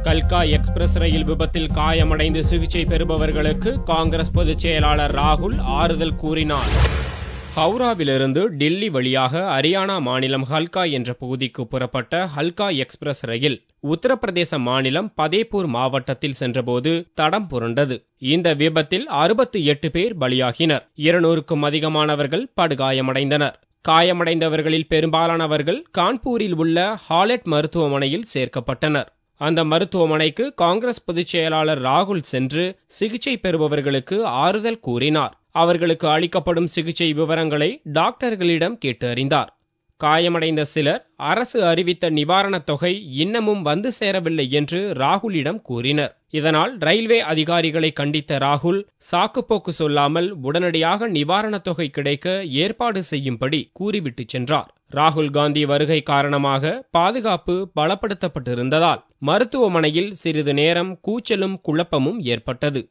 கல்கா express ரயில் விபத்தில் காயமடைந்து சிகிச்சை பெறுபவர்களுக்கு காங்கிரஸ் பொதுச் செயலாளர் ராகுல் ஆறுதல் கூறினார். ஹவுராவிலிருந்து டில்லி வழியாக ஹரியானா மாநிலம் ஹல்கா என்ற பகுதிக்கு புறப்பட்ட ஹல்கா எக்ஸ்பிரஸ் ரயில் உத்தரப்பிரதேச மாநிலம் பதேபூர் மாவட்டத்தில் சென்றபோது தடம் புரண்டது. இந்த விபத்தில் 68 பேர் பலியாகினர். 200க்கும் அதிகமானவர்கள் படுகாயமடைந்தனர். காயமடைந்தவர்களில் பெரும்பாலானவர்கள் கான்பூரில் உள்ள ஹாலெட் மருத்துவமனையில் சேர்க்கப்பட்டனர். அந்த மருத்துவமனைக்கு காங்கிரஸ் பொதுச் செயலாளர் ராகுல் சென்று சிகிச்சை பெறுபவர்களுக்கு ஆறுதல் கூறினார். அவர்களுக்கு அளிக்கப்படும் சிகிச்சை விவரங்களை டாக்டர்களிடம் கேட்டு அறிந்தார். காயமடைந்த சிலர் அரசு அறிவித்த நிவாரணத் தொகை இன்னமும் வந்து சேரவில்லை என்று ராகுலிடம் கூறினர். இதனால் ரயில்வே அதிகாரிகளை கண்டித்த ராகுல் சாக்குப்போக்கு சொல்லாமல் உடனடியாக நிவாரணத் தொகை கிடைக்க ஏற்பாடு செய்யும்படி கூறிவிட்டு சென்றார். ராகுல் காந்தி வருகை காரணமாக பாதுகாப்பு பலப்படுத்தப்பட்டிருந்ததால் மருத்துவமனையில் சிறிது நேரம் கூச்சலும் குழப்பமும் ஏற்பட்டது.